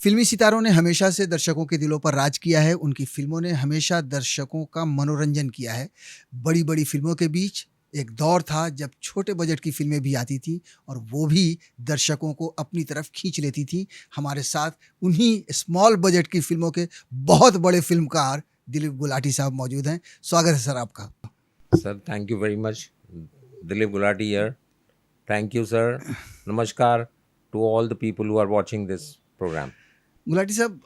फिल्मी सितारों ने हमेशा से दर्शकों के दिलों पर राज किया है। उनकी फिल्मों ने हमेशा दर्शकों का मनोरंजन किया है। बड़ी-बड़ी फिल्मों के बीच एक दौर था जब छोटे बजट की फिल्में भी आती थीं और वो भी दर्शकों को अपनी तरफ खींच लेती थीं। हमारे साथ उन्हीं स्मॉल बजट की फिल्मों के बहुत बड़े फिल्मकार दिलीप गुलाटी साहब मौजूद हैं। स्वागत है सर आपका। Sir thank you very much. Dilip Gulati here. Thank you sir. नमस्कार to all the people who are watching this programme. Gulati साहब,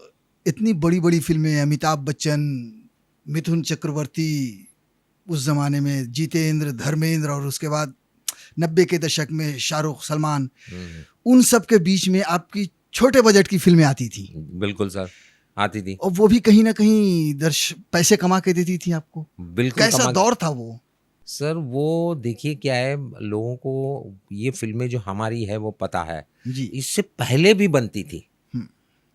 इतनी बड़ी-बड़ी फिल्में, अमिताभ बच्चन, मिथुन चक्रवर्ती, उस ज़माने में जितेंद्र, धर्मेंद्र और उसके बाद 90 के दशक में शाहरुख, सलमान, उन सब के बीच में आपकी छोटे बजट की फिल्में आती थी बिल्कुल सर, आती थी। और वो भी कहीं ना कहीं पैसे कमा के देती थी आपको। बिल्कुल कैसा दौर था वो? सर वो देखिए क्या है, लोगों को ये फिल्में जो हमारी है वो पता है जी। इससे पहले भी बनती थी।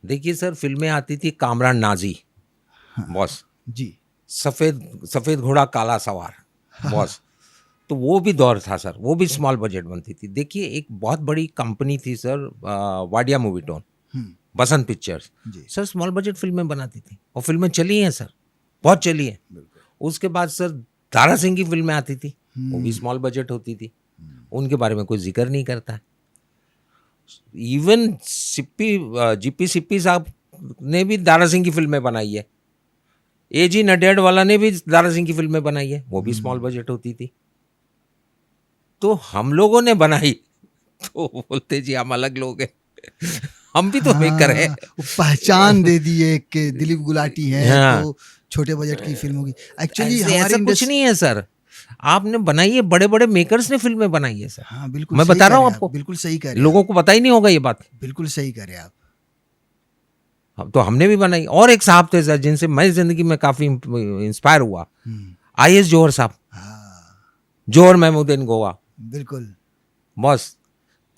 देखिए सर, फिल्में आती थी कामरान नाजी, हाँ, बॉस, जी। सफेद घोड़ा काला सवार, बॉस। तो वो भी दौर था सर, वो भी स्मॉल बजट बनती थी। देखिए एक बहुत बड़ी कंपनी थी सर, वाडिया मूवीटोन, बसंत पिक्चर्स, सर स्मॉल बजट फिल्में बनाती थी और फिल्में चली हैं सर, बहुत चली हैं। उसके बाद सर दारा सिंह की फिल्में आती थी, वो भी स्मॉल बजट होती थी, उनके बारे में कोई जिक्र नहीं करता। इवन जीपी सिप्पी साहब ने भी दारा सिंह की फिल्में बनाई है। एजी नडियाड वाला ने भी दारा सिंह की फिल्में बनाई है, वो भी स्मॉल बजट होती थी। तो हम लोगों ने बनाई तो बोलते जी हम अलग लोग हैं। हम भी तो मेकर है। पहचान दे दी है कि दिलीप गुलाटी है। हाँ। तो छोटे बजट की फिल्मों की एक्चुअली ऐसा हमारी कुछ नहीं है सर, आपने बनाई है, बड़े बड़े मेकर्स ने फिल्में बनाई है सर। हाँ, बिल्कुल मैं सही बता रहा हूँ कह रहे हैं आपको, आप, बिल्कुल सही कह रहे हैं लोगों को पता ही नहीं होगा ये बात। बिल्कुल सही कह रहे हैं आप। तो हमने भी बनाई। और एक साहब थे सर जिनसे मैं जिंदगी में काफी इंस्पायर हुआ, आईएस जौहर साहब, जौहर महमूदीन गोवा, बिल्कुल। बस।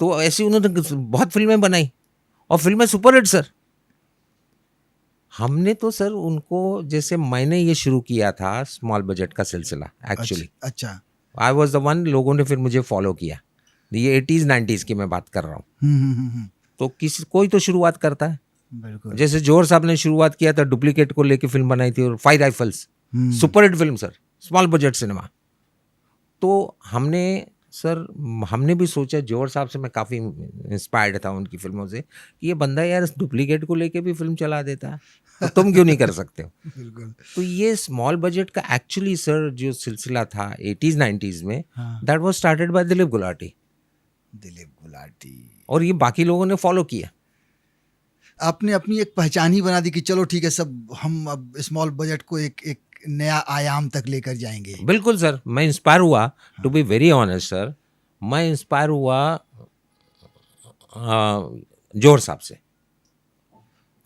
तो ऐसी उन्होंने बहुत फिल्में बनाई और फिल्में सुपरहिट सर। हमने तो सर उनको, जैसे मैंने ये शुरू किया था स्मॉल बजट का सिलसिला, एक्चुअली अच्छा। आई वाज द वन, लोगों ने फिर मुझे फॉलो किया। ये 80s 90s की मैं बात कर रहा हूँ। तो कोई तो शुरुआत करता है। बिल्कुल। जैसे जौहर साहब ने शुरुआत किया था, डुप्लीकेट को लेके फिल्म बनाई थी, और 5 rifles, superhit film sir, small budget cinema. तो हमने भी सोचा, जौहर साहब से मैं काफ़ी इंस्पायर्ड था उनकी फिल्मों से, कि ये बंदा यार डुप्लीकेट को लेके भी फिल्म चला देता है, तो तुम क्यों नहीं कर सकते हो। बिल्कुल। तो ये स्मॉल बजट का एक्चुअली सर जो सिलसिला था 80s 90s में, that was started by Dilip Gulati. और ये बाकी लोगों ने फॉलो किया। आपने अपनी एक पहचान ही बना दी कि चलो ठीक है, सब हम अब स्मॉल बजट को एक नया आयाम तक लेकर जाएंगे। बिल्कुल सर, मैं इंस्पायर हुआ, to be very honest sir, मैं इंस्पायर हुआ जौहर साहब से।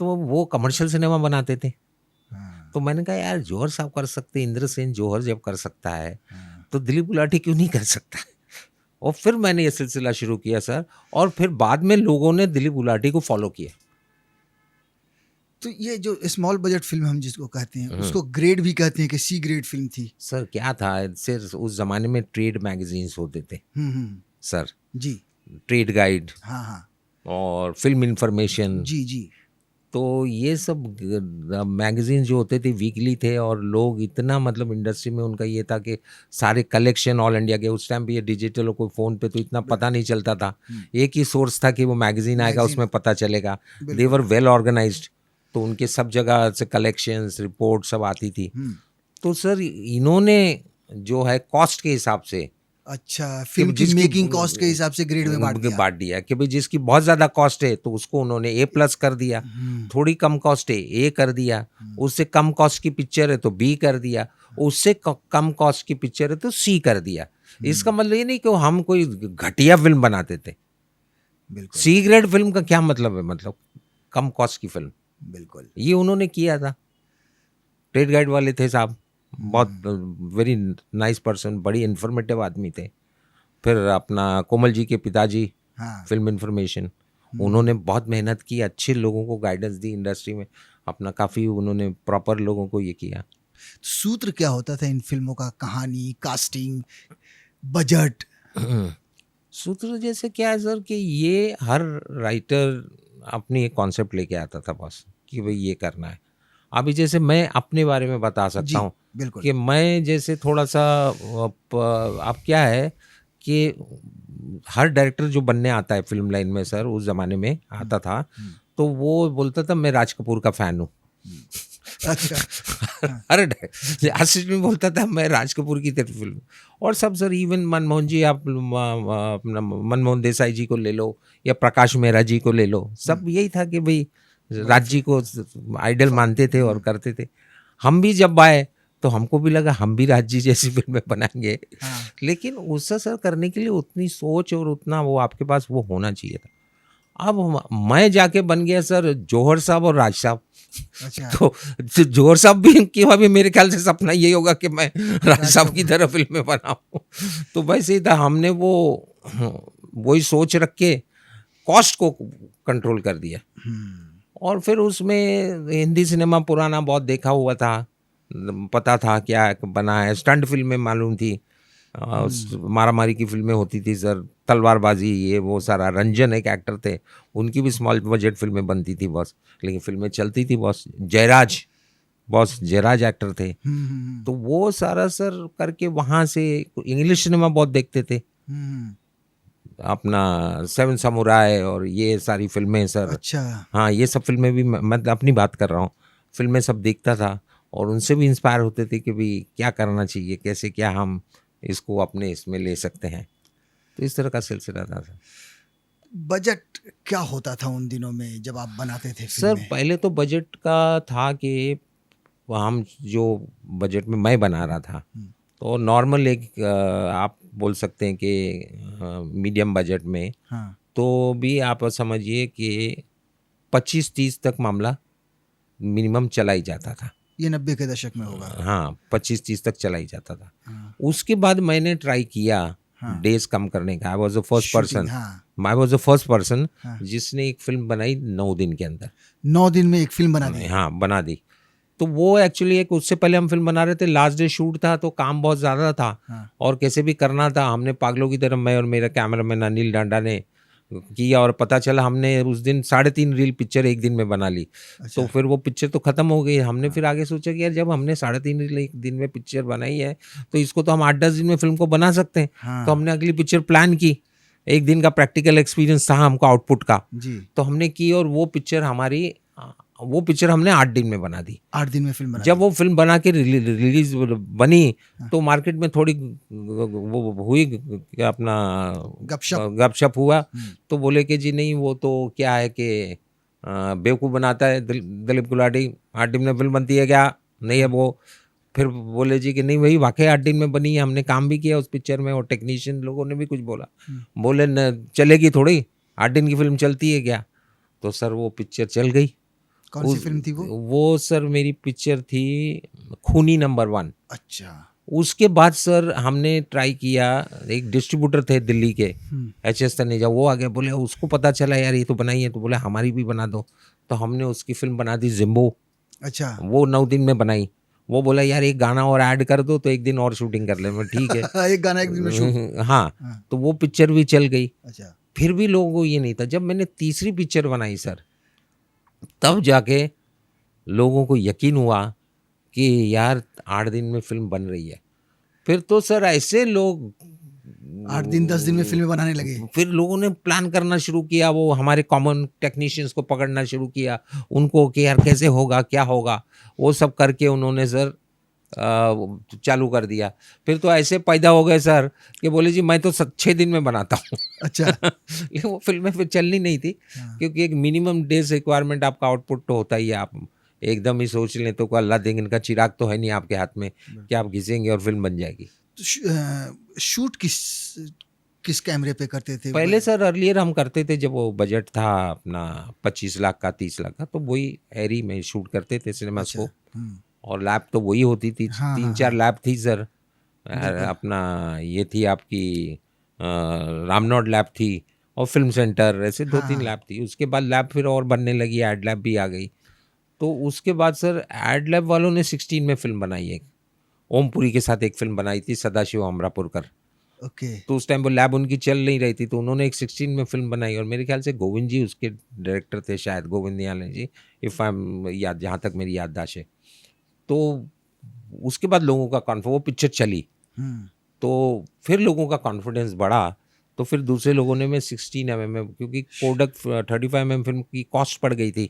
तो वो कमर्शियल सिनेमा बनाते थे, तो मैंने कहा यार जौहर साहब कर सकते, इंद्रसेन जौहर जब कर सकता है तो दिलीप गुलाटी क्यों नहीं कर सकता। और फिर मैंने ये सिलसिला शुरू किया सर, और फिर बाद में लोगों ने दिलीप गुलाटी को फॉलो किया। तो ये जो स्मॉल बजट फिल्म हम जिसको कहते हैं, उसको ग्रेड भी कहते हैं कि सी ग्रेड फिल्म थी। सर क्या था, सिर्फ उस जमाने में ट्रेड मैगजीन्स होते थे सर, जी, ट्रेड गाइड, हाँ, और फिल्म इंफॉर्मेशन, जी। तो ये सब मैगजीन जो होते थे वीकली थे, और लोग इतना, मतलब इंडस्ट्री में उनका ये था कि सारे कलेक्शन ऑल इंडिया के, उस टाइम पे ये डिजिटल और कोई फ़ोन पे तो इतना पता नहीं चलता था। एक ही सोर्स था कि वो मैगजीन आएगा, उसमें पता चलेगा। दे वर वेल ऑर्गेनाइज्ड, तो उनके सब जगह से कलेक्शंस रिपोर्ट सब आती थी। तो सर इन्होंने जो है कॉस्ट के हिसाब से, अच्छा, फिल्म की मेकिंग कॉस्ट के हिसाब से ग्रेड में बांट दिया कि भाई जिसकी बहुत ज्यादा कॉस्ट है तो उसको उन्होंने A+ कर दिया, थोड़ी कम कॉस्ट है A कर दिया, उससे कम कॉस्ट की पिक्चर है तो B कर दिया, उससे कम कॉस्ट की पिक्चर है तो C कर दिया। इसका मतलब ये नहीं कि हम कोई घटिया फिल्म बनाते थे। C ग्रेड फिल्म का क्या मतलब है, मतलब कम कॉस्ट की फिल्म। बिल्कुल, ये उन्होंने किया था। ट्रेड गाइड वाले थे साहब, बहुत वेरी नाइस पर्सन, बड़ी इन्फॉर्मेटिव आदमी थे। फिर अपना कोमल जी के पिताजी, फिल्म इंफॉर्मेशन, उन्होंने बहुत मेहनत की, अच्छे लोगों को गाइडेंस दी इंडस्ट्री में, अपना काफ़ी उन्होंने प्रॉपर लोगों को ये किया। सूत्र क्या होता था इन फिल्मों का? कहानी, कास्टिंग, बजट? सूत्र जैसे क्या है सर, कि ये हर राइटर अपनी एक कॉन्सेप्ट लेके आता था बस कि भाई ये करना है। अभी जैसे मैं अपने बारे में बता जी, सकता हूँ बिल्कुल। कि मैं जैसे थोड़ा सा अब क्या है कि हर डायरेक्टर जो बनने आता है फिल्म लाइन में सर, उस ज़माने में आता था, हुँ, तो वो बोलता था मैं राज कपूर का फ़ैन हूँ। हुँ। अच्छा, हाँ, हर आशीष में बोलता था मैं राज कपूर की तेरी फिल्म। और सब सर, इवन मनमोहन जी, आप अपना मनमोहन देसाई जी को ले लो या प्रकाश मेहरा जी को ले लो, हुँ, सब यही था कि भाई बड़े राज फ़े जी को आइडल फ मानते थे और हुँ, करते थे। हम भी जब आए तो हमको भी लगा हम भी राज जी जैसी फिल्में बनाएंगे, हाँ, लेकिन उससे सर करने के लिए उतनी सोच और उतना वो आपके पास वो होना चाहिए था। अब मैं जाके बन गया सर जौहर साहब और राज साहब। अच्छा, तो जौहर साहब भी की अभी मेरे ख्याल से सपना यही होगा कि मैं राज राज साहब की कपूर। तरह फिल्में बनाऊं। तो वैसे ही था, हमने वो वही सोच रख के कॉस्ट को कंट्रोल कर दिया। हुँ, और फिर उसमें हिंदी सिनेमा पुराना बहुत देखा हुआ था, पता था क्या बना है, स्टंट फिल्में मालूम थी, हुँ, मारामारी की फिल्में होती थी सर, तलवारबाजी, ये वो सारा। रंजन एक एक्टर थे, उनकी भी स्मॉल बजट फिल्में बनती थी बॉस, लेकिन फिल्में चलती थी boss. Jairaj, boss Jairaj actor थे। हुँ, हुँ, तो वो सारा सर करके वहाँ से इंग्लिश सिनेमा बहुत देखते थे, हुँ, अपना सेवन समुराई और ये सारी फिल्में सर। अच्छा, हाँ, ये सब फिल्में भी मैं अपनी बात कर रहा हूँ, फिल्में सब देखता था और उनसे भी इंस्पायर होते थे कि भाई क्या करना चाहिए, कैसे क्या हम इसको अपने इसमें ले सकते हैं। तो इस तरह का सिलसिला था सर। बजट क्या होता था उन दिनों में जब आप बनाते थे सर फ़िल्में? पहले तो बजट का था कि हम जो बजट में मैं बना रहा था, हुँ, तो नॉर्मल एक आप बोल सकते हैं कि मीडियम बजट में, हाँ, तो भी आप समझिए कि 25-30 तक मामला मिनिमम चला ही जाता था। ये 90 के दशक में होगा। हाँ, 25-30 तक चला ही जाता था। हाँ, उसके बाद मैंने ट्राई किया हाँ, डेज़ कम करने का। I was the first shooting person, हाँ, I was the first person हाँ, जिसने एक फ़िल्म बनाई 9 दिन के अंदर। 9 दिन में एक फ़िल्म बना दी। हाँ, बना दी। तो वो एक्चुअली एक, उससे पहले हम फ़िल्म बना रहे थे, लास्ट डे शूट था तो काम बहुत ज़्यादा था हाँ, और कैसे भी करना था। हमने पागलों की तरह, मैं और मेरा कैमरामैन अनिल डांडा ने किया और पता चला हमने उस दिन 3.5 रील पिक्चर एक दिन में बना ली। तो अच्छा, फिर वो पिक्चर तो ख़त्म हो गई। हमने हाँ, फिर आगे सोचा कि यार जब हमने 3.5 रील एक दिन में पिक्चर बनाई है, तो इसको तो हम 8-10 दिन में फ़िल्म को बना सकते हैं। तो हाँ, हमने अगली पिक्चर प्लान की। एक दिन का प्रैक्टिकल एक्सपीरियंस था हमको आउटपुट का। जी, तो हमने की और वो पिक्चर हमारी वो पिक्चर हमने 8 दिन में बना दी। 8 दिन में फ़िल्म बना जब दी। वो फ़िल्म बना के रिलीज़ बनी, हाँ, तो मार्केट में थोड़ी वो हुई, क्या अपना गपशप। गपशप हुआ। हुँ, तो बोले कि जी नहीं, वो तो क्या है कि बेवकूफ़ बनाता है दिलीप गुलाटी, 8 दिन में फ़िल्म बनती है क्या? नहीं है हाँ, वो। फिर बोले जी कि नहीं भई वाक़ई 8 दिन में बनी है, हमने काम भी किया उस पिक्चर में और टेक्नीशियन लोगों ने भी कुछ बोला। हुँ, बोले न चलेगी थोड़ी, 8 दिन की फ़िल्म चलती है क्या? तो सर वो पिक्चर चल गई। कौन-सी उस फ़िल्म थी वो? वो सर मेरी पिक्चर थी खूनी नंबर 1। अच्छा, उसके बाद सर हमने ट्राई किया, एक डिस्ट्रीब्यूटर थे दिल्ली के, हुँ, एचएस तनेजा, वो आ गए, बोले उसको पता चला यार ये तो बनाई है, तो बोले हमारी भी बना दो। तो हमने उसकी फ़िल्म बना दी जिम्बो, अच्छा, वो 9 दिन में बनाई। वो बोला यार एक गाना और ऐड कर दो तो एक दिन और शूटिंग कर लें। मैं ठीक है। एक गाना एक दिन में शूट। हाँ, हाँ, तो वो पिक्चर भी चल गई। अच्छा, फिर भी लोगों को ये नहीं था। जब मैंने तीसरी पिक्चर बनाई सर, तब जाके लोगों को यकीन हुआ कि यार 8 दिन में फ़िल्म बन रही है। फिर तो सर ऐसे लोग 8 दिन 10 दिन में फ़िल्में बनाने लगे। फिर लोगों ने प्लान करना शुरू किया, वो हमारे कॉमन टेक्नीशियंस को पकड़ना शुरू किया, उनको कि यार कैसे होगा, क्या होगा? वो सब करके उन्होंने सर चालू कर दिया। फिर तो ऐसे पैदा हो गए सर कि बोले जी मैं तो 6 दिन में बनाता हूँ। अच्छा, लेकिन वो फ़िल्में फिर चलनी नहीं थी, हाँ, क्योंकि एक मिनिमम डेज़ रिक्वायरमेंट आपका आउटपुट तो होता ही है। आप एकदम ही सोच लें तो अल्लाह देंगे, इनका चिराग तो है नहीं आपके हाथ में कि बिल्कुल। आप घिसेंगे और फ़िल्म बन जाएगी। तो शूट किस किस कैमरे पे करते थे? पहले सर अर्लियर हम करते थे, जब वो बजट था अपना 25 लाख का, 30 लाख का, तो वही एरी में शूट करते थे अच्छा, सिनेमास्कोप। हुँ, और लैब तो वही होती थी, हाँ, हाँ, 3-4 हाँ, लैब थी सर। बिल्कुल, अपना ये थी आपकी रामनोड लैब थी और फ़िल्म सेंटर, ऐसे हाँ, 2-3 हाँ, लैब थी। उसके बाद लैब फिर और बनने लगी, एड लैब भी आ गई। तो उसके बाद सर एड लैब वालों ने 16 में फ़िल्म बनाई एक, ओमपुरी के साथ एक फ़िल्म बनाई थी, सदाशिव अमरापुरकर। ओके। तो उस टाइम वो लैब उनकी चल नहीं रही थी, तो उन्होंने एक 16 में फिल्म बनाई और मेरे ख्याल से गोविंद जी उसके डायरेक्टर थे, शायद गोविंद नियाले जी, इफ़ आई एम याद, जहाँ तक मेरी याददाश्त है। तो उसके बाद लोगों का वो पिक्चर चली, हुँ। तो फिर लोगों का कॉन्फिडेंस बढ़ा, तो फिर दूसरे लोगों ने मैं 16 में, क्योंकि कोडक 35 फिल्म की कॉस्ट पड़ गई थी,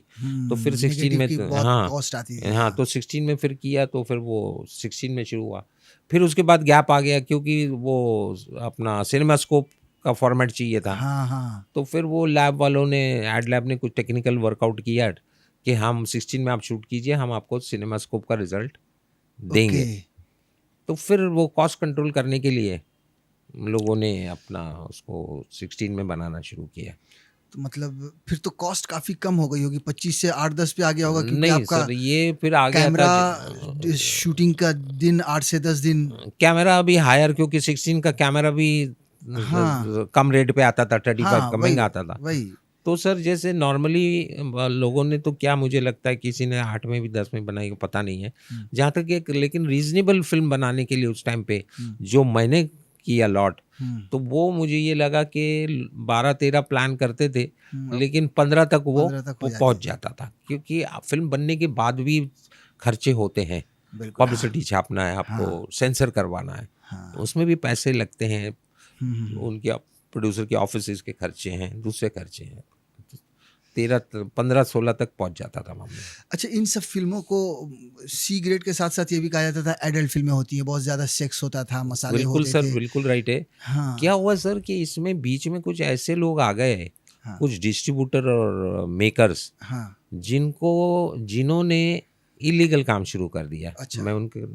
तो फिर 16 नेगेटिव में की बहुत हाँ, कॉस्ट आती थी। हाँ, हाँ। तो 16 में फिर किया, तो फिर वो 16 में शुरू हुआ। फिर उसके बाद गैप आ गया, क्योंकि वो अपना सिनेमास्कोप का फॉर्मेट चाहिए था। हाँ, हाँ। तो फिर वो लैब वालों ने, एड लैब ने कुछ टेक्निकल वर्कआउट किया कि हम 16 में आप शूट कीजिए, हम आपको सिनेमास्कोप का रिजल्ट ओके। देंगे। तो फिर वो कॉस्ट कंट्रोल करने के लिए लोगों ने अपना उसको 16 में बनाना शुरू किया। तो मतलब फिर तो कॉस्ट काफ़ी कम हो गई होगी, 25 से 8-10 पे आ गया होगा, क्योंकि नहीं आपका सर, ये फिर आ गया था कैमरा शूटिंग का दिन 8 से 10 दिन। कैमरा भी हायर, क्योंकि 16 का कैमरा भी हाँ, कम रेट पे आता था, 35 हाँ, का वही, महंगा आता था। वही। तो सर जैसे नॉर्मली लोगों ने तो क्या, मुझे लगता है किसी ने 8 में भी 10 में बनाई हो, पता नहीं है। हुँ, जहाँ तक एक लेकिन रीज़नेबल फ़िल्म बनाने के लिए उस टाइम पे हुँ, जो मैंने किया लॉट, हुँ, तो वो मुझे ये लगा कि 12-13 प्लान करते थे, अब लेकिन 15 तक वो 15 तक हो जाती पहुँच थी। जाता था। क्योंकि फ़िल्म बनने के बाद भी खर्चे होते हैं, बिल्कुल, हाँ, पब्लिसिटी छापना है हाँ, आपको, सेंसर करवाना है, हाँ। उसमें भी पैसे लगते हैं, हुँ, हुँ, हुँ। उनके प्रोड्यूसर के ऑफिसेज़ के खर्चे हैं, दूसरे खर्चे हैं। 13 15-16 तक पहुँच जाता था मामला। अच्छा, इन सब फ़िल्मों को सी ग्रेड के साथ-साथ ये भी कहा जाता था एडल्ट फ़िल्में होती हैं, बहुत ज़्यादा सेक्स होता था, मसाले बिल्कुल होते सर, थे। बिल्कुल राइट है। हाँ, क्या हुआ सर कि इसमें बीच में कुछ ऐसे लोग आ गए, हाँ, कुछ डिस्ट्रीब्यूटर और मेकर्स, हाँ। जिन्होंने इल्लीगल काम शुरू कर दिया। अच्छा, मैं उनके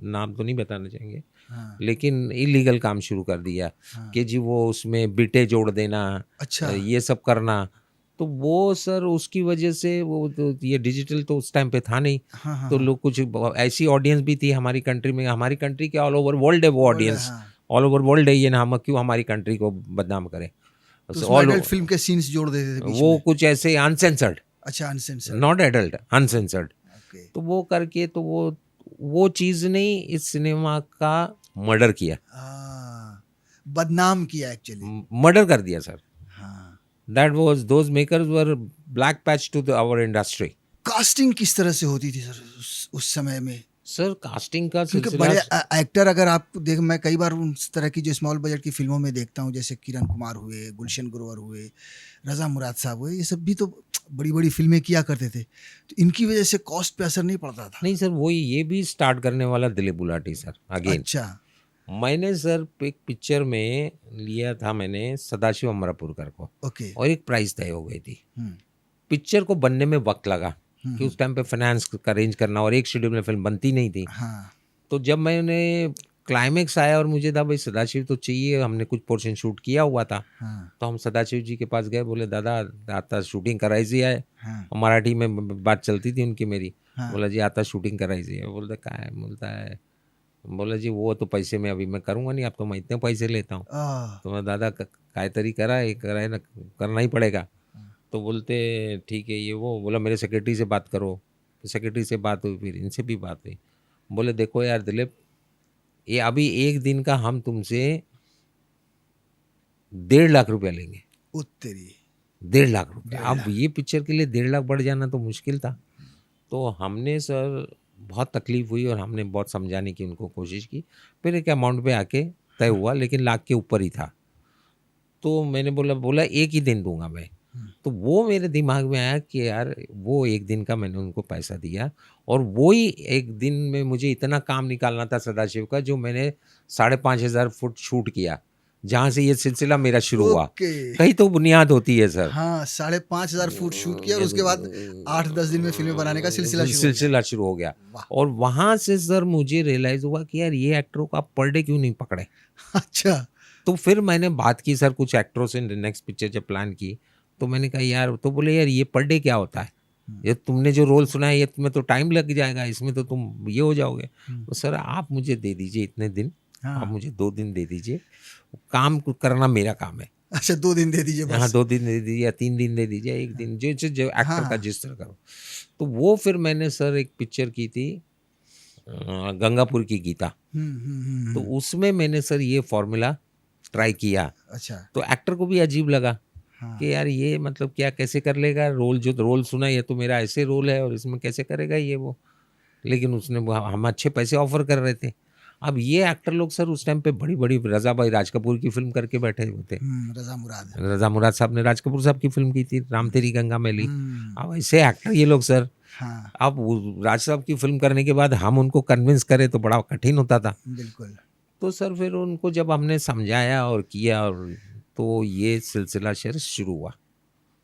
नाम तो नहीं बताना चाहेंगे, हाँ, लेकिन इल्लीगल काम शुरू कर दिया हाँ। कि जी वो उसमें बिटें जोड़ देना, अच्छा, ये सब करना। तो वो सर उसकी वजह से वो तो ये डिजिटल तो उस टाइम पे था नहीं, हाँ, हाँ, तो हाँ। लोग कुछ ऐसी ऑडियंस भी थी हमारी कंट्री में, हमारी कंट्री के ऑल ओवर वर्ल्ड है वो वर्ल्ड है, ऑडियंस, हाँ। ऑल ओवर वर्ल्ड है ये ना, हम क्यों हमारी कंट्री को बदनाम करें। तो बस उसमें ऑल एडल्ट फ़िल्म के सीन्स जोड़ देते थे बीच वो में। कुछ ऐसे अनसेंसर्ड, अच्छा, uncensored. Not adult, uncensored, okay. तो वो करके तो वो चीज़ ने इस सिनेमा का मर्डर किया, बदनाम किया एक्चुअली। मर्डर कर दिया सर। हाँ। That was, those makers were black patch to our industry. Casting किस तरह से होती थी सर उस समय में? सर कास्टिंग का क्योंकि सिलसिला बड़े एक्टर अगर आप देख, मैं कई बार उस तरह की जो स्मॉल बजट की फ़िल्मों में देखता हूँ, जैसे किरण कुमार हुए, गुलशन ग्रोवर हुए, रज़ा मुराद साहब हुए, ये सब भी तो बड़ी-बड़ी फ़िल्में किया करते थे। तो इनकी वज़ह से कॉस्ट पे असर नहीं पड़ता था। नहीं सर, वही ये भी स्टार्ट करने वाला दिलीप बुलाटी सर अगेन। अच्छा, मैंने सर एक पिक्चर में लिया था मैंने सदाशिव अमरापुरकर को, ओके। और एक प्राइस तय हो गई थी। हुँ, पिक्चर को बनने में वक्त लगा, हुँ, कि हुँ। उस टाइम पे फाइनेंस का अरेंज करना, और एक शेड्यूल में फिल्म बनती नहीं थी। हाँ, तो जब मैंने क्लाइमेक्स आया और मुझे था भाई सदाशिव तो चाहिए, हमने कुछ पोर्शन शूट किया हुआ था, हाँ, तो हम सदाशिव जी के पास गए, बोले दादा आता शूटिंग करायची आहे। हाँ, मराठी में बात चलती थी उनकी मेरी। हाँ। बोला जी आता शूटिंग करायची है। बोलता काय, बोलता है, बोला जी वो तो पैसे में अभी मैं करूँगा नहीं, अब तो मैं इतने पैसे लेता हूँ। आह! तो मैं दादा कायतरी करा, ये करा है ना, करना ही पड़ेगा। तो बोलते ठीक है ये वो, बोला मेरे सेक्रेटरी से बात करो। सेक्रेटरी से बात हुई, फिर इनसे भी बात हुई। बोले देखो यार दिलीप, ये अभी एक दिन का हम तुमसे 1.5 लाख रुपया लेंगे। ओ तेरी! 1.5 लाख रुपया, 1.5 अब लाख। ये पिक्चर के लिए 1.5 लाख बढ़ जाना तो मुश्किल था। तो हमने सर बहुत तकलीफ हुई और हमने बहुत समझाने की उनको कोशिश की, फिर एक अमाउंट पे आके तय हाँ, हुआ, लेकिन लाख के ऊपर ही था। तो मैंने बोला एक ही दिन दूंगा मैं। हुँ, तो वो मेरे दिमाग में आया कि यार वो एक दिन का मैंने उनको पैसा दिया, और वो ही एक दिन में मुझे इतना काम निकालना था सदाशिव का, जो मैंने 5,500 फुट शूट किया, जहाँ से ये सिलसिला मेरा शुरू हुआ। ओके। कहीं तो बुनियाद होती है सर। हाँ, 5,500 फुट शूट किया और उसके बाद 8-10 दिन में फ़िल्में बनाने का सिलसिला शुरू हो गया। सिलसिला शुरू हो गया, वाह! और वहाँ से सर मुझे रियलाइज़ हुआ कि यार ये एक्टरों को आप पर डे क्यों नहीं पकड़े। अच्छा। तो फिर मैंने बात की सर कुछ एक्टरों से, नेक्स्ट पिक्चर जब प्लान की, तो मैंने कहा यार, तो बोले यार ये पर डे क्या होता है, हुँ, ये तुमने जो रोल सुना है ये तुम्हें तो टाइम लग जाएगा, इसमें तो तुम ये हो जाओगे। हुँ। तो सर आप मुझे दे दीजिए इतने दिन, आप हाँ। मुझे 2 दिन दे दीजिए, काम करना मेरा काम है। अच्छा, 2 दिन दे दीजिए हाँ, बस। 2 दिन दे दीजिए या 3 दिन दे दीजिए, 1 हाँ, दिन, जो हाँ, एक्टर का हाँ। जिस तरह का हो। तो वो फिर मैंने सर एक पिक्चर की थी गंगापुर की गीता। हुँ, हुँ, हुँ, तो हुँ। उसमें मैंने सर ये फ़ॉर्मूला ट्राई किया अच्छा। तो एक्टर को भी अजीब लगा हाँ। कि यार ये मतलब क्या कैसे कर लेगा, रोल सुना ये तो मेरा ऐसे रोल है और इसमें कैसे करेगा ये वो। लेकिन हम अच्छे पैसे ऑफर कर रहे थे। अब ये एक्टर लोग सर उस टाइम पे बड़ी बड़ी रजा भाई राज कपूर की फिल्म करके बैठे हुए थे। रजा मुराद। रजा मुराद साहब ने राज कपूर साहब की फिल्म की थी राम तेरी गंगा मैली। हम्म, अब ऐसे एक्टर ये लोग सर, हाँ अब राज साहब की फिल्म करने के बाद हम उनको कन्विंस करें तो बड़ा कठिन होता था। बिल्कुल। तो सर फिर उनको जब हमने समझाया और किया और तो ये सिलसिला शेर शुरू हुआ।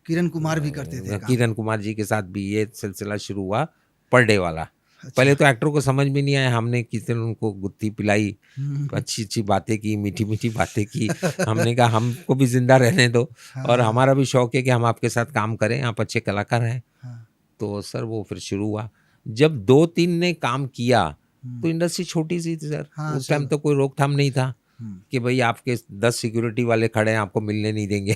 किरण कुमार भी करते थे काम। किरण कुमार जी के साथ भी ये सिलसिला शुरू हुआ पर डे वाला। अच्छा। पहले तो एक्टर को समझ में नहीं आया, हमने किसी दिन उनको गुत्थी पिलाई, हम्म, अच्छी अच्छी बातें की, मीठी मीठी बातें की। हमने कहा हमको भी जिंदा रहने दो और हाँ, हमारा भी शौक है कि हम आपके साथ काम करें, आप अच्छे कलाकार हैं। हाँ, तो सर वो फिर शुरू हुआ। जब 2-3 ने काम किया हम्म, तो इंडस्ट्री छोटी सी थी सर। हाँ, उस सही टाइम बात। तो कोई रोकथाम नहीं था हम्म, कि भाई आपके 10 सिक्योरिटी वाले खड़े हैं आपको मिलने नहीं देंगे।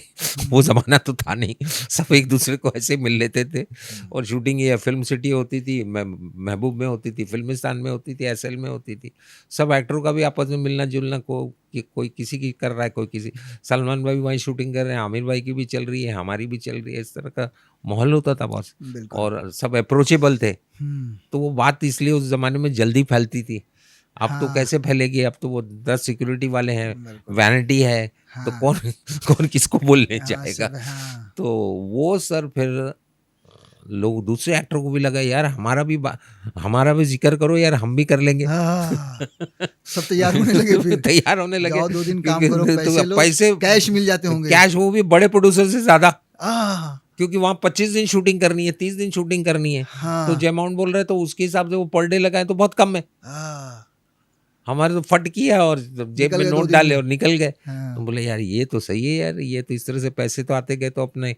वो ज़माना तो था नहीं, सब एक दूसरे को ऐसे मिल लेते थे। और शूटिंग ये फिल्म सिटी होती थी, महबूब में होती थी, फिल्मिस्तान में होती थी, एसएल में होती थी। सब एक्टरों का भी आपस में मिलना जुलना कोई किसी की कर रहा है, कोई किसी। सलमान भाई भी वहीं शूटिंग कर रहे हैं, आमिर भाई की भी चल रही है, हमारी भी चल रही है। इस तरह का माहौल होता था बॉस। बिल्कुल। और सब अप्रोचेबल थे, हम्म, तो वो बात इसलिए उस ज़माने में जल्दी फैलती थी। अब तो हाँ, कैसे फैलेगी, अब तो वो 10 सिक्योरिटी वाले हैं, बिल्कुल। वैनिटी है, तो हाँ, कौन कौन किसको बोलने हाँ, जाएगा। सब हाँ। तो वो सर फिर लोग दूसरे एक्टर को भी लगा यार हमारा भी जिक्र करो यार, हम भी कर लेंगे। हाँ, सब तैयार होने लगे फिर। तैयार होने लगे जाओ 2 दिन काम करो, क्योंकि पैसे तो लो, पैसे कैश मिल जाते होंगे। कैश, वो भी बड़े प्रोड्यूसर से ज्यादा, आह, क्योंकि वहाँ 25 दिन शूटिंग करनी है, 30 दिन शूटिंग करनी है। तो हाँ, जो अमाउंट बोल रहे हैं तो उसके हिसाब से वो पर डे लगाए तो बहुत कम है। आह, हमारे तो फट किया और जेब निकल में गए 2 नोट दिन डाले में। और निकल गए। हाँ, तो बोले यार ये तो सही है यार, ये तो इस तरह से पैसे तो आते गए तो अपने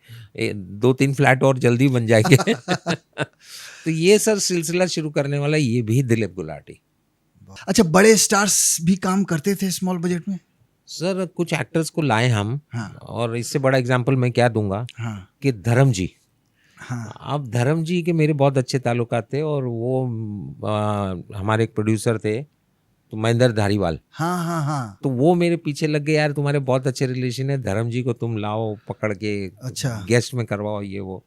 2-3 फ्लैट और जल्दी बन जाएंगे। तो ये सर सिलसिला शुरू करने वाला ये भी दिलीप गुलाटी। अच्छा, बड़े स्टार्स भी काम करते थे स्मॉल बजट में? सर कुछ एक्टर्स को लाए हम, हाँ, और इससे बड़ा एग्जाम्पल मैं क्या दूंगा हाँ, कि धर्म जी। हाँ, अब धर्म जी के मेरे बहुत अच्छे ताल्लुकात थे, और वो हमारे एक प्रोड्यूसर थे तो महेंद्र धारीवाल, हाँ, हाँ, हाँ, तो वो मेरे पीछे लग गए यार तुम्हारे बहुत अच्छे रिलेशन है, धर्म जी को तुम लाओ पकड़ के अच्छा, गेस्ट में करवाओ ये वो।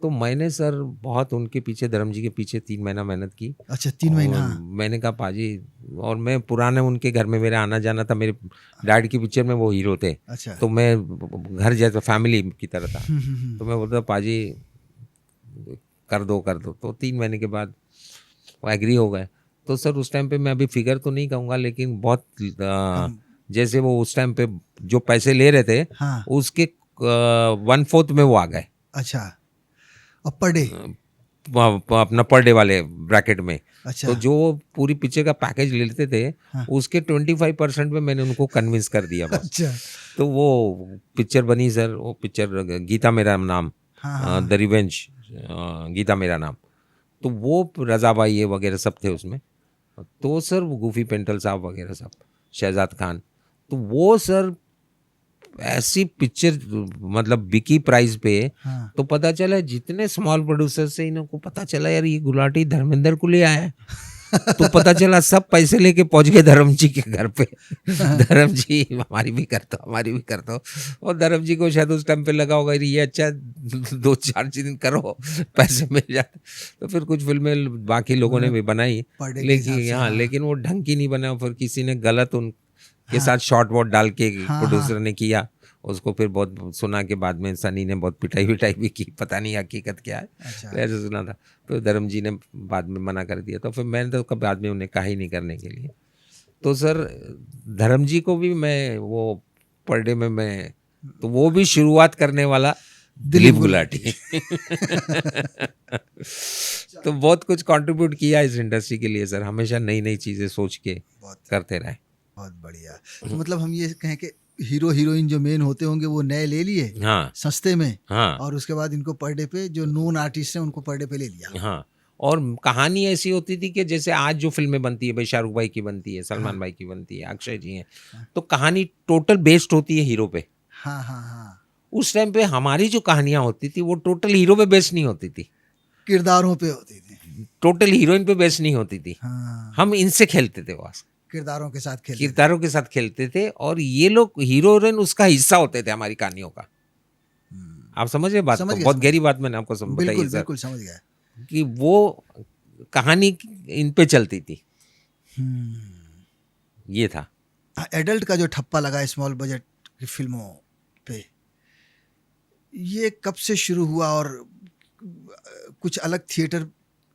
तो मैंने सर बहुत उनके पीछे, धर्म जी के पीछे 3 महीना मेहनत की। अच्छा 3 महीना। और मैंने कहा पाजी, और मैं पुराने उनके घर में मेरा आना जाना था, मेरे डैड की पिक्चर में वो हीरो थे, अच्छा, तो मैं घर जैसा फैमिली की तरह था। तो मैं बोलता पाजी कर दो। तो 3 महीने के बाद वो एग्री हो गए। तो सर उस टाइम पे मैं अभी फिगर तो नहीं कहूँगा, लेकिन बहुत हम- जैसे वो उस टाइम पे जो पैसे ले रहे थे हाँ, उसके 1/4 में वो आ गए। अच्छा, और पर डे? अपना पर डे वाले ब्रैकेट में। अच्छा, तो जो पूरी पिक्चर का पैकेज लेते थे हाँ, उसके 25% में मैंने उनको कन्विंस कर दिया बस। अच्छा, तो वो पिक्चर बनी सर, वो पिक्चर गीता मेरा नाम, हाँ, हाँ, द रिवेंज, गीता मेरा नाम। तो वो रज़ाबाई ये वगैरह सब थे उसमें। तो सर वो गूफी पेंटल साहब वगैरह सब, शहजाद खान। तो वो सर ऐसी पिक्चर मतलब बिकी प्राइस पे। हाँ, तो पता चला जितने स्मॉल प्रोड्यूसर से इनको पता चला यार ये गुलाटी धर्मेंद्र को ले आया है। तो पता चला सब पैसे लेके पहुंच गए धर्म जी के घर पे। धर्म जी हमारी भी कर दो, हमारी भी कर दो। और धर्म जी को शायद उस टाइम पे लगा होगा ये अच्छा 2-4 दिन करो पैसे मिल जाते। तो फिर कुछ फिल्में बाकी लोगों ने भी बनाई, पर डे के हिसाब लेकिन से, हाँ, हाँ, लेकिन वो ढंग की नहीं बना। फिर किसी ने गलत उनके हाँ, साथ शॉर्ट वॉट डाल के हाँ, प्रोड्यूसर ने किया उसको, फिर बहुत सुना के बाद में सनी ने बहुत पिटाई विटाई भी की, पता नहीं हकीकत क्या है, अच्छा, तो ऐसे सुना था। तो धर्म जी ने बाद में मना कर दिया, तो फिर मैंने तो कभी बाद में उन्हें कहा ही नहीं करने के लिए। तो सर धर्म जी को भी मैं वो पर डे में मैं, तो वो भी शुरुआत करने वाला दिलीप गुलाटी। तो बहुत कुछ कंट्रीब्यूट किया इस इंडस्ट्री के लिए सर, हमेशा नई नई चीज़ें सोच के बहुत करते रहे। बहुत बढ़िया। तो मतलब हम ये कहें कि हीरो हीरोइन जो मेन होते होंगे वो नए ले लिए हाँ सस्ते में, हाँ और उसके बाद इनको पर डे पे जो नोन आर्टिस्ट हैं उनको पर डे पे ले लिया। हाँ। और कहानी ऐसी होती थी कि जैसे आज जो फिल्में बनती है भाई, शाहरुख भाई की बनती है, सलमान भाई की बनती है, अक्षय जी हैं, तो कहानी टोटल बेस्ड होती है हीरो पे। हाँ, हाँ, हाँ, उस टाइम पे हमारी जो कहानियां होती थी वो टोटल हीरो पे बेस्ड नहीं होती थी, किरदारों पे होती थी। टोटल हीरोइन पे बेस्ड नहीं होती थी। हाँ, हम इनसे खेलते थे बस। किरदारों के साथ खेलते थे। किरदारों के साथ खेलते थे, और ये लोग हीरो हीरोइन उसका हिस्सा होते थे हमारी कहानियों का। हम्म, आप समझ रहे बात समझ को? गया, बहुत समझ गहरी गया। बात मैंने आपको बताई है बिल्कुल सर, बिल्कुल समझ गया। कि वो कहानी इन पे चलती थी, ये था। एडल्ट का जो ठप्पा लगा स्मॉल बजट की फिल्मों पे, ये कब से शुरू हुआ, और कुछ अलग थिएटर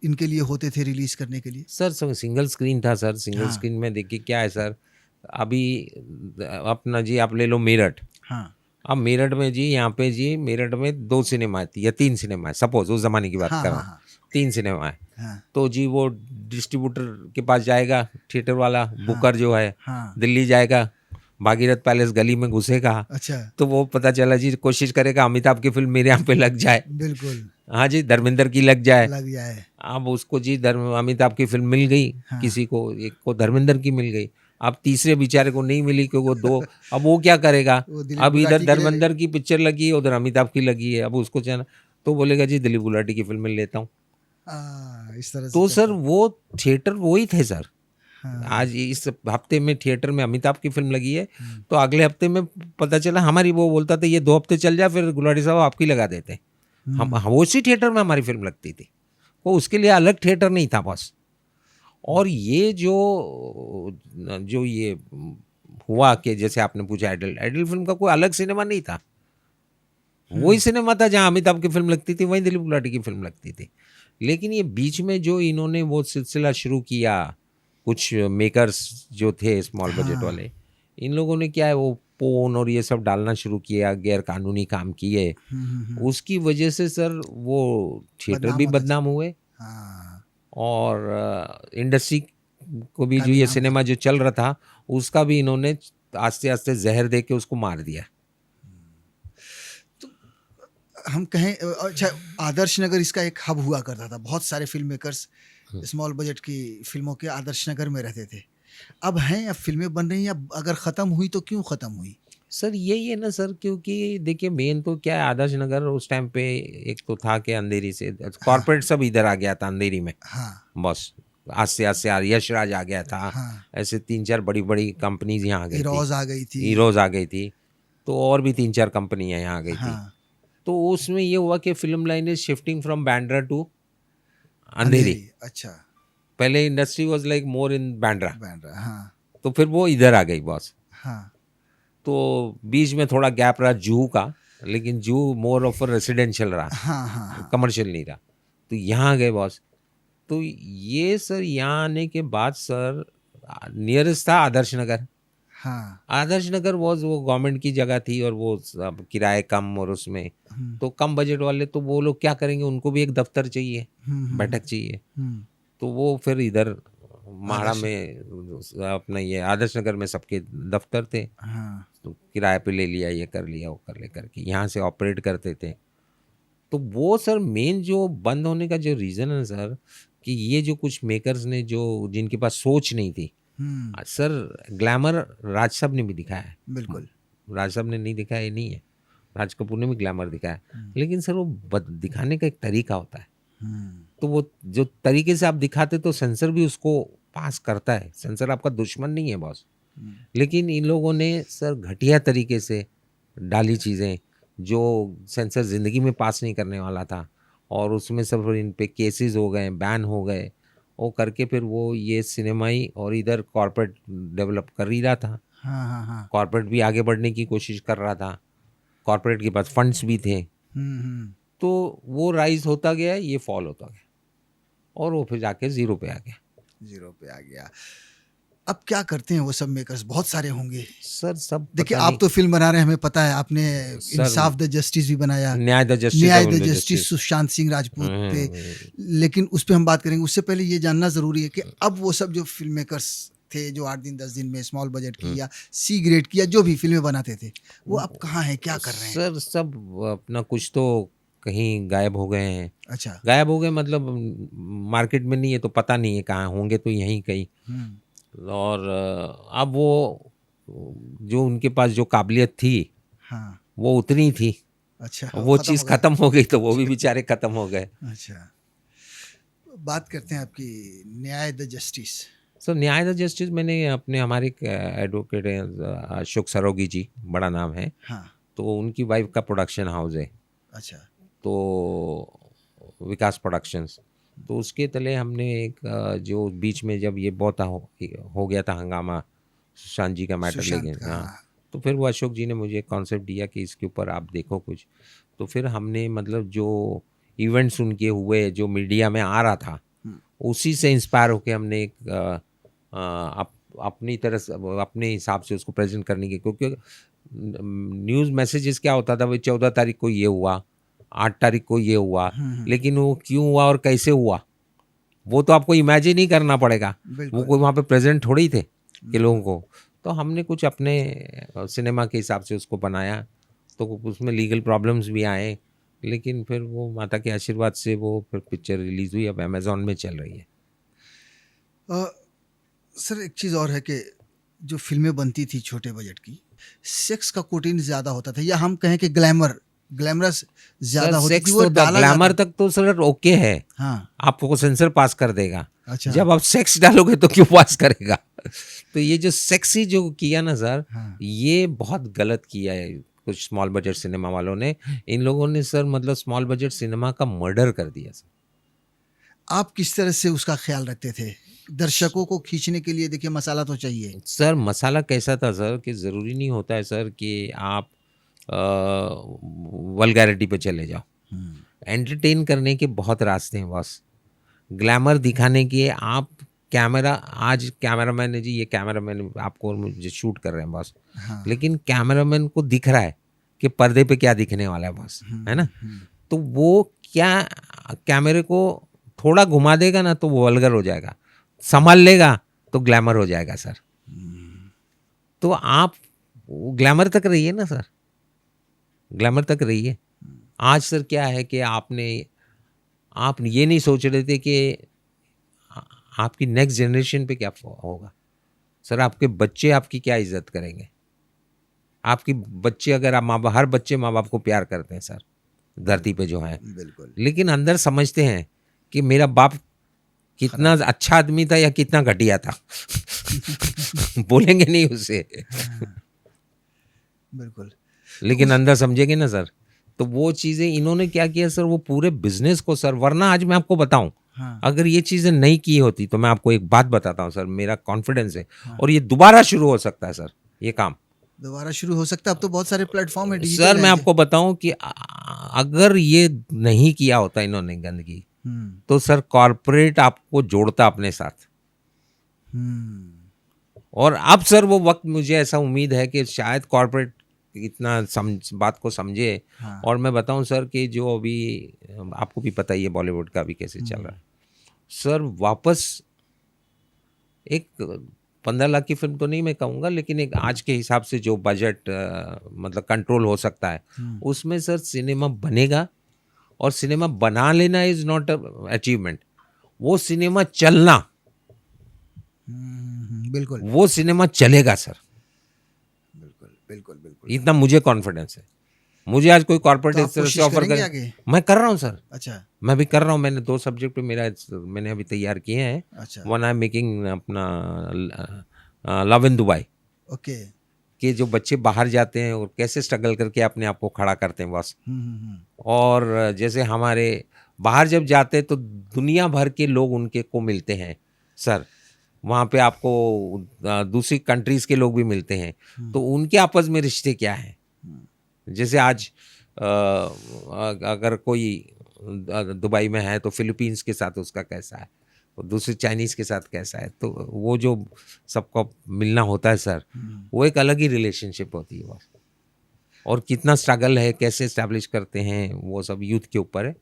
इनके लिए होते थे रिलीज करने के लिए? सर सिंगल स्क्रीन था सर। सिंगल हाँ स्क्रीन में देखिए क्या है सर, अभी अपना जी आप ले लो मेरठ। हाँ अब मेरठ में जी, यहाँ पे जी मेरठ में 2 सिनेमा थी या 3 सिनेमा है, सपोज उस जमाने की बात हाँ कर रहा हाँ हूँ, हाँ 3 सिनेमा है। हाँ तो जी वो डिस्ट्रीब्यूटर के पास जाएगा, थिएटर वाला हाँ बुकर जो है, हाँ। दिल्ली जाएगा, भागीरथ पैलेस गली में घुसेगा, अच्छा, तो वो पता चला जी, कोशिश करेगा अमिताभ की फिल्म मेरे यहाँ पे लग जाए, बिल्कुल हाँ जी, धर्मेंद्र की लग जाए। लग जाए। अब उसको जी अमिताभ की फिल्म मिल गई, हाँ। किसी को, एक को धर्मेंद्र की मिल गई, अब तीसरे बेचारे को नहीं मिली क्योंकि वो 2, अब वो क्या करेगा? वो दिलीप अब इधर गुलाटी के लिए धर्मेंद्र की पिक्चर लगी है, उधर अमिताभ की लगी है, अब उसको चला तो बोलेगा जी दिलीप गुलाटी की फिल्म में लेता हूँ। इस तरह से तो सर चलता। वो थिएटर वही थे सर। हाँ आज इस हफ्ते में थिएटर में अमिताभ की फिल्म लगी है, तो अगले हफ्ते में पता चला हमारी, वो बोलता था ये 2 हफ्ते चल जाए, फिर गुलाटी साहब आपकी लगा देते। हम उसी थिएटर में हमारी फिल्म लगती थी, वो उसके लिए अलग थिएटर नहीं था बस। और ये जो ये हुआ कि जैसे आपने पूछा एडल्ट फिल्म का कोई अलग सिनेमा नहीं था, वही सिनेमा था जहां अमिताभ की फिल्म लगती थी, वहीं दिलीप गुलाटी की फिल्म लगती थी। लेकिन ये बीच में जो इन्होंने वो सिलसिला शुरू किया, कुछ मेकर्स जो थे स्मॉल बजट वाले, इन लोगों ने क्या है वो पोन और ये सब डालना शुरू किया, गैर कानूनी काम किए, उसकी वजह से सर वो थिएटर बदनाम भी होता बदनाम हुए, हाँ और इंडस्ट्री को भी का जो भी ये नाम सिनेमा जो चल रहा था उसका भी इन्होंने आस्ते आस्ते जहर दे के उसको मार दिया। हम कहें। अच्छा, आदर्श नगर इसका एक हब हुआ करता था, बहुत सारे फिल्म मेकर्स स्मॉल बजट की फिल्मों के आदर्श नगर में रहते थे। अब हैं, अब फिल्में बन रही हैं, अब अगर ख़त्म हुई तो क्यों ख़त्म हुई? सर यही है ना सर, क्योंकि देखिए मेन तो क्या है, आदर्श नगर उस टाइम पे एक तो था कि अंधेरी से हाँ कॉर्पोरेट सब इधर आ गया था अंधेरी में, हाँ बस आस्ते आस्ते यशराज आ गया था, हाँ। ऐसे 3-4 बड़ी बड़ी कंपनीज यहाँ आ गई थी, इरोज आ गई थी। हीरोज आ गई थी, तो और भी 3-4 कंपनियाँ यहाँ आ गई थी। हाँ, तो उसमें ये हुआ कि film line is shifting from Bandra to Andheri. Andheri. अच्छा, पहले industry was like more in Bandra, बैंड रहा। हाँ तो फिर वो इधर आ गई बॉस। हाँ तो बीच में थोड़ा गैप रहा जूहू का, लेकिन जूहू मोर ऑफ रेसिडेंशियल रहा, हाँ हाँ हाँ। कमर्शियल नहीं रहा, तो यहाँ आ गए बॉस। तो ये सर यहाँ आने के बाद सर नियरेस्ट था आदर्श नगर। हाँ। आदर्श नगर वॉज वो गवर्नमेंट की जगह थी, और वो सब किराए कम, और उसमें तो कम बजट वाले, तो वो लोग क्या करेंगे, उनको भी एक दफ्तर चाहिए, बैठक चाहिए, तो वो फिर इधर माड़ा में अपना ये आदर्श नगर में सबके दफ्तर थे, हाँ तो किराए पे ले लिया, ये कर लिया, वो कर ले करके यहाँ से ऑपरेट करते थे। तो वो सर मेन जो बंद होने का जो रीज़न है सर, कि ये जो कुछ मेकर्स ने जो जिनके पास सोच नहीं थी सर, ग्लैमर राज साहब ने भी दिखाया है, बिल्कुल। राज साहब ने नहीं दिखाया ये नहीं है, राज कपूर ने भी ग्लैमर दिखाया, लेकिन सर वो दिखाने का एक तरीका होता है, तो वो जो तरीके से आप दिखाते तो सेंसर भी उसको पास करता है, सेंसर आपका दुश्मन नहीं है बॉस। लेकिन इन लोगों ने सर घटिया तरीके से डाली चीज़ें जो सेंसर ज़िंदगी में पास नहीं करने वाला था, और उसमें सब इन पे केसेस हो गए, बैन हो गए, वो करके फिर वो ये सिनेमाई और इधर कॉर्पोरेट डेवलप कर ही रहा था, हाँ हाँ हाँ। कॉर्पोरेट भी आगे बढ़ने की कोशिश कर रहा था, कॉर्पोरेट के पास फंड्स भी थे, तो वो राइज होता गया, ये फॉल होता गया, और वो फिर जाके ज़ीरो पे आ गया। जीरो पे आ गया। अब क्या करते हैं वो सब मेकर्स? बहुत सारे होंगे सर सब देखिए, पता आप नहीं। तो फिल्म बना रहे हैं, हमें पता है, आपने सर, इंसाफ द जस्टिस भी बनाया, न्याय द जस्टिस, न्याय द जस्टिस सुशांत सिंह राजपूत पे, लेकिन उस पे हम बात करेंगे। उससे पहले ये जानना ज़रूरी है कि अब वो सब जो फिल्म मेकर्स थे जो 8 दिन 10 दिन में स्मॉल बजट की या सी ग्रेड की या जो भी फिल्में बनाते थे, वो अब कहाँ हैं, क्या कर रहे हैं? सर सब अपना कुछ तो कहीं गायब हो गए हैं। अच्छा। गायब हो गए मतलब मार्केट में नहीं है तो पता नहीं है कहाँ होंगे, तो यहीं कहीं। और अब वो जो उनके पास जो काबिलियत थी हाँ। वो उतनी थी, अच्छा, वो खत्म चीज़ हो गए। खत्म हो गई, तो वो भी बेचारे खत्म हो गए। अच्छा, बात करते हैं आपकी न्याय द जस्टिस। सर न्याय द जस्टिस मैंने अपने हमारे एक एडवोकेट हैं अशोक सरोगी जी, बड़ा नाम है, हाँ, तो उनकी वाइफ का प्रोडक्शन हाउस है, अच्छा। तो विकास प्रोडक्शंस, तो उसके तले हमने एक जो बीच में जब ये बहुत हो गया था हंगामा सुशांत जी का मैटर सुशांत लेके, का, हाँ, हाँ। तो फिर वो अशोक जी ने मुझे कॉन्सेप्ट दिया कि इसके ऊपर आप देखो कुछ, तो फिर हमने मतलब जो इवेंट्स उनके हुए जो मीडिया में आ रहा था हुँ, उसी से इंस्पायर होके हमने एक अपनी तरह से अपने हिसाब से उसको प्रेजेंट करने की, क्योंकि न्यूज़ मैसेजेस क्या होता था, भाई 14 तारीख को ये हुआ, 8 तारीख को ये हुआ, हुँ, हुँ, लेकिन वो क्यों हुआ और कैसे हुआ वो तो आपको इमेजिन ही करना पड़ेगा, वो बिल्कुल, कोई वहाँ पे प्रेजेंट थोड़ी थे कि बिल्कुल। लोगों को, तो हमने कुछ अपने सिनेमा के हिसाब से उसको बनाया, तो उसमें लीगल प्रॉब्लम्स भी आए, लेकिन फिर वो माता के आशीर्वाद से वो फिर पिक्चर रिलीज हुई, अब अमेजोन में चल रही है। अ, सर एक चीज़ और है कि जो फ़िल्में बनती थी छोटे बजट की, सेक्स का कोटिन ज़्यादा होता था या हम कहें कि ग्लैमरस सर ज़्यादा होती थी, सेक्स वो तो डाला ग्लैमर जाता। तक तो सर ओके है, हाँ, आपको सेंसर पास कर देगा, अच्छा, जब आप सेक्स डालोगे तो क्यों पास करेगा? तो ये जो सेक्सी जो किया ना सर, हाँ। ये बहुत गलत किया है कुछ स्मॉल बजट सिनेमा वालों ने, इन लोगों ने सर मतलब स्मॉल बजट सिनेमा का मर्डर कर दिया सर। आप किस तरह से उसका ख़्याल रखते थे? दर्शकों को खींचने के लिए देखिए मसाला तो चाहिए। सर मसाला कैसा था सर कि ज़रूरी नहीं होता है सर कि आप वल्गैरिटी पे चले जाओ, हुँ, एंटरटेन करने के बहुत रास्ते हैं बॉस, ग्लैमर दिखाने के आप कैमरा, आज कैमरामैन है जी, ये कैमरामैन आपको और मुझे शूट कर रहे हैं बॉस, हाँ, लेकिन कैमरामैन को दिख रहा है कि पर्दे पे क्या दिखने वाला है बॉस, है हुँ, ना? हुँ, तो वो क्या कैमरे को थोड़ा घुमा देगा ना तो वो वल्गर हो जाएगा, संभाल लेगा तो ग्लैमर हो जाएगा सर। हुँ, तो आप ग्लैमर तक रहिए ना सर, ग्लैमर तक रहिए। आज सर क्या है कि आप ये नहीं सोच रहे थे कि आ- आपकी नेक्स्ट जनरेशन पे क्या होगा सर, आपके बच्चे आपकी क्या इज्जत करेंगे, आपकी बच्चे अगर आप हर बच्चे माँ बाप को प्यार करते हैं सर धरती पे जो है, बिल्कुल, लेकिन अंदर समझते हैं कि मेरा बाप कितना खराब। अच्छा आदमी था या कितना घटिया था। बोलेंगे नहीं उसे, हाँ, बिल्कुल। तो लेकिन उस अंदर समझेंगे ना सर। तो वो चीज़ें इन्होंने क्या किया सर, वो पूरे बिजनेस को सर, वरना आज मैं आपको बताऊं, हाँ, अगर ये चीज़ें नहीं की होती तो मैं आपको एक बात बताता हूँ सर, मेरा कॉन्फिडेंस है हाँ। और ये दोबारा शुरू हो सकता है सर, ये काम। दोबारा शुरू हो सकता है, अब तो बहुत सारे प्लेटफ़ॉर्म है, सर डिजिटल मैं है ज आपको बताऊं कि अगर ये नहीं किया होता इन्होंने गंदगी, हुँ, तो सर कॉरपोरेट आपको जोड़ता अपने साथ, हुँ, और अब सर वो वक्त मुझे ऐसा उम्मीद है कि शायद कॉरपोरेट इतना बात को समझे। हाँ, और मैं बताऊं सर कि जो अभी आपको भी पता ही है बॉलीवुड का भी कैसे चल रहा हुँ, है सर, वापस एक 15 लाख की फिल्म तो नहीं मैं कहूँगा, लेकिन एक आज के हिसाब से जो बजट मतलब कंट्रोल हो सकता है हुँ, उसमें सर सिनेमा बनेगा, और सिनेमा बना लेना इज नॉट अचीवमेंट, वो सिनेमा चलना, बिल्कुल, वो सिनेमा चलेगा सर, बिल्कुल, बिल्कुल, बिल्कुल। इतना मुझे कॉन्फिडेंस है। मुझे आज कोई तो कॉर्पोरेट आप इस तरह से कोशिश ऑफर करेंगे करे, आगे? मैं कर रहा हूँ सर, अच्छा, मैं भी कर रहा हूँ, मैंने 2 सब्जेक्ट पे मैंने अभी तैयार किए हैं। अच्छा, वन आई एम मेकिंग अपना लव इन दुबई, ओके। कि जो बच्चे बाहर जाते हैं और कैसे स्ट्रगल करके अपने आप को खड़ा करते हैं बस, हुँ, हुँ, हुँ, और जैसे हमारे बाहर जब जाते हैं तो दुनिया भर के लोग उनके को मिलते हैं सर, वहाँ पे आपको दूसरी कंट्रीज़ के लोग भी मिलते हैं, हुँ, तो उनके आपस में रिश्ते क्या हैं, हुँ, जैसे आज अगर कोई दुबई में है तो फिलीपींस के साथ उसका कैसा है, और दूसरे चाइनीज़ के साथ कैसा है, तो वो जो सबको मिलना होता है सर, हुँ। वो एक अलग ही रिलेशनशिप होती है बस, और कितना स्ट्रगल है कैसे इस्टेब्लिश करते हैं वो सब यूथ के ऊपर है।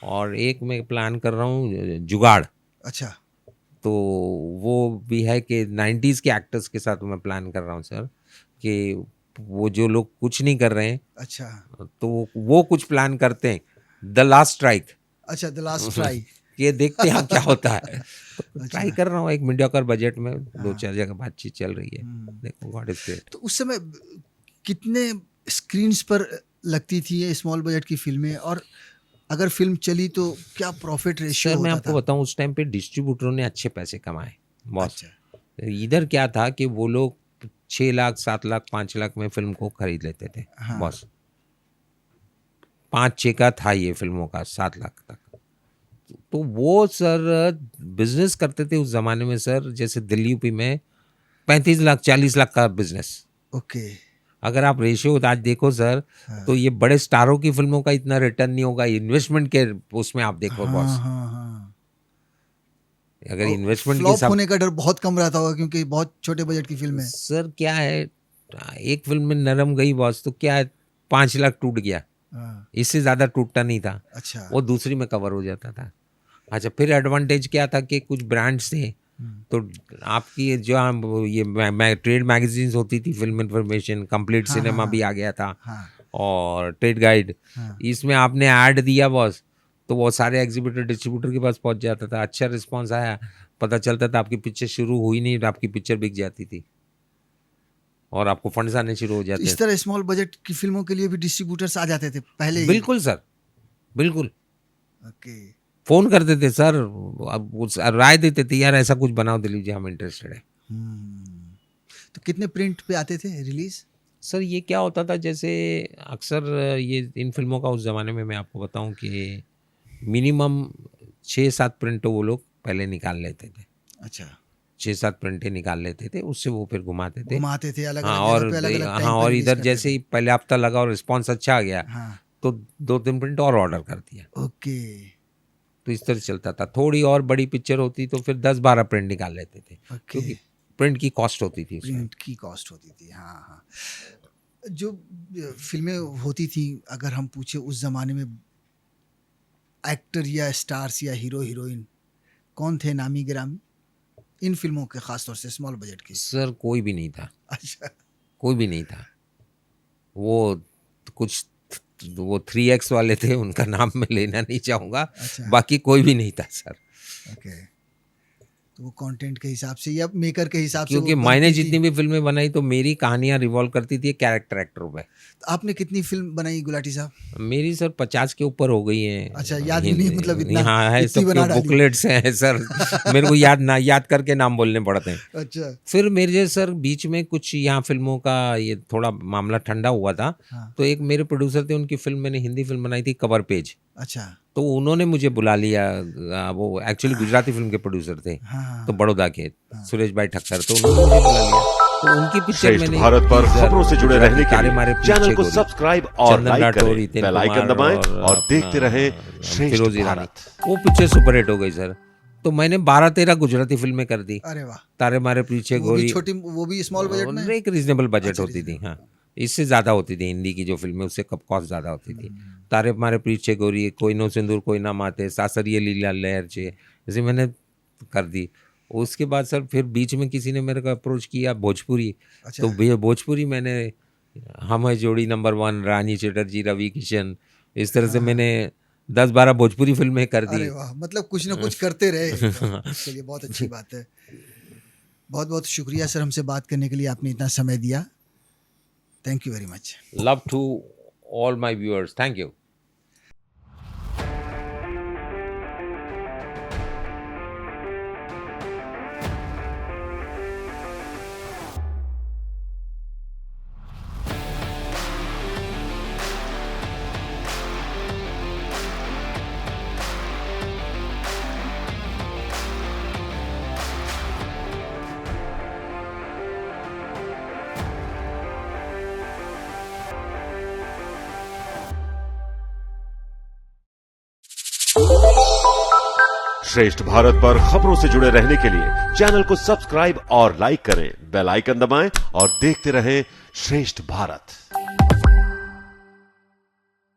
और एक मैं प्लान कर रहा हूँ जुगाड़, अच्छा, तो वो भी है कि 90s के एक्टर्स के साथ मैं प्लान कर रहा हूँ सर, कि वो जो लोग कुछ नहीं कर रहे हैं अच्छा, तो वो कुछ प्लान करते हैं, द लास्ट स्ट्राइक। अच्छा, द लास्ट ट्राई। ये देखते हैं क्या होता है, तो ट्राई अच्छा, कर रहा हूँ एक मीडियोकर बजट में, हाँ, 2-4 जगह बातचीत चल रही है, हुँ। देखो गॉड इज ग्रेट। तो उस समय कितने स्क्रीन्स पर लगती थी ये स्मॉल बजट की फ़िल्में और अगर फ़िल्म चली तो क्या प्रॉफ़िट रेशियो सर मैं होता आपको था? बताऊं उस टाइम पे डिस्ट्रीब्यूटरों ने अच्छे पैसे कमाए बॉस, अच्छा, इधर क्या था कि वो लोग 6 लाख 7 लाख 5 लाख में फिल्म को खरीद लेते थे हाँ। बस 5-6 का था ये फिल्मों का 7 लाख तक। तो वो सर बिजनेस करते थे उस जमाने में सर, जैसे दिल्ली यूपी में 35 लाख 40 लाख का बिजनेस। ओके। अगर आप रेशियो आज देखो सर, हाँ। तो ये बड़े स्टारों की फिल्मों का इतना रिटर्न नहीं होगा, इन्वेस्टमेंट के उसमें आप देखो हाँ बॉस। हाँ हाँ। अगर और इन्वेस्टमेंट के फ्लॉप हिसाब होने का डर बहुत कम रहता होगा क्योंकि बहुत छोटे बजट की फिल्म है। सर क्या है, एक फिल्म में नरम गई बॉस तो क्या है 5 लाख टूट गया, हाँ। इससे ज्यादा टूटता नहीं था, अच्छा। वो दूसरी में कवर हो जाता था। अच्छा, फिर एडवांटेज क्या था कि कुछ ब्रांड्स थे, तो आपकी जो ये ट्रेड मैगजीन्स होती थी, फिल्म इंफॉर्मेशन, कंप्लीट हाँ, सिनेमा हाँ, भी आ गया था, हाँ। और ट्रेड गाइड, हाँ। इसमें आपने ऐड दिया बॉस तो वो सारे एग्जीबिटर डिस्ट्रीब्यूटर के पास पहुंच जाता था, अच्छा रिस्पांस आया, पता चलता था आपकी पिक्चर शुरू हुई नहीं, आपकी पिक्चर बिक जाती थी और आपको फंड्स आने शुरू हो तो जाते इस थे। तरह स्मॉल बजट की फिल्मों के लिए भी डिस्ट्रीब्यूटर्स आ जाते थे पहले ही। बिल्कुल सर, बिल्कुल ओके। फोन करते थे सर, अब राय देते थे यार ऐसा कुछ बनाओ दिलीप जी, हम इंटरेस्टेड है। तो कितने प्रिंट पे आते थे रिलीज? सर ये क्या होता था, जैसे अक्सर ये इन फिल्मों का उस ज़माने में मैं आपको बताऊं कि मिनिमम 6-7 प्रिंट तो वो लोग पहले निकाल लेते थे। अच्छा। 6-7 प्रिंटें निकाल लेते थे, उससे वो फिर घुमाते थे। घुमाते थे अलग हाँ, अलग और जगह पे, अलग अलग हाँ, टाइम पे और रिलीज इधर करते जैसे थे। ही पहले हफ्ता लगा और रिस्पॉन्स अच्छा आ गया हाँ। तो 2-3 प्रिंट और ऑर्डर कर दिया, ओके। तो इस तरह चलता था। थोड़ी और बड़ी पिक्चर होती तो फिर 10-12 प्रिंट निकाल लेते थे, ओके। क्योंकि प्रिंट की कॉस्ट होती थी उसमें। प्रिंट की कॉस्ट होती थी। हाँ हाँ। जो फिल्में होती थी, अगर हम पूछे उस जमाने में एक्टर या स्टार्स या हीरो हीरोइन कौन थे नामी गिरामी इन फिल्मों के, खासतौर से स्मॉल बजट की? सर कोई भी नहीं था, अच्छा। कोई भी नहीं था। वो कुछ वो 3X वाले थे, उनका नाम मैं लेना नहीं चाहूँगा, अच्छा। बाकी कोई भी नहीं था सर। ओके। तो वो कंटेंट के हिसाब से या मेकर के हिसाब से क्योंकि वो मैंने बनती जितनी थी? भी फिल्में बनाई तो मेरी कहानियां रिवॉल्व करती थी कैरेक्टर एक्टरों पे। तो आपने कितनी फिल्म बनाई गुलाटी साहब? मेरी सर 50 के ऊपर हो गई हैं। अच्छा, याद भी नहीं, मतलब इतना हाँ है, इतनी सबके बना डाली। बुकलेट्स हैं सर, मेरे को याद करके नाम बोलने पड़ते हैं। अच्छा। फिर मेरे सर बीच में कुछ यहाँ फिल्मों का ये थोड़ा मामला ठंडा हुआ था, हाँ। तो एक मेरे प्रोड्यूसर थे, उनकी फिल्म, मैंने हिंदी फिल्म बनाई थी कवर पेज, अच्छा। तो उन्होंने मुझे बुला लिया। वो एक्चुअली गुजराती फिल्म के प्रोड्यूसर थे, हाँ। तो बड़ौदा के सुरेश भाई ठक्कर, तो उन्होंने मुझे बुला लिया, तो उनकी पिक्चर श्रेष्ठ मैंने भारत पर की, खबरों से जुड़े रहने के तारे लिए मारे चैनल पीछे को गोरी, सब्सक्राइब और चंदन लाइक राठौर, करें, हितेन बेल आइकन कुमार दबाएं और और देखते रहें श्रेष्ठ फिरोज ईरानी। भारत। वो पिक्चर सुपर हिट हो गई सर, तो मैंने 12-13 गुजराती फिल्में कर दी। अरे वाह। तारे मारे पीछे वो भी गोरी, छोटी, वो भी स्मॉल बजट में? एक रीजनेबल बजट अच्छा, होती थी। हाँ, इससे ज़्यादा होती थी हिंदी की जो फिल्में, उससे कब कॉस्ट ज़्यादा होती थी। तारे मारे पीछे गोरी, कोई नो सिंदूर कोई ना माते, सासरिये लीला लहर चे, जैसे मैंने कर दी। उसके बाद सर फिर बीच में किसी ने मेरे को अप्रोच किया भोजपुरी, अच्छा। तो भैया भोजपुरी मैंने हम है जोड़ी नंबर 1, रानी चटर्जी, रवि किशन, इस तरह से मैंने 10-12 भोजपुरी फिल्में कर दी। अरे वाह, मतलब कुछ ना कुछ करते रहे। चलिए, बहुत अच्छी बात है। बहुत बहुत शुक्रिया सर, हमसे बात करने के लिए आपने इतना समय दिया। Thank you very much. Love to all my viewers, thank you. श्रेष्ठ भारत पर खबरों से जुड़े रहने के लिए चैनल को सब्सक्राइब और लाइक करें, बेल आइकन दबाएं और देखते रहें श्रेष्ठ भारत।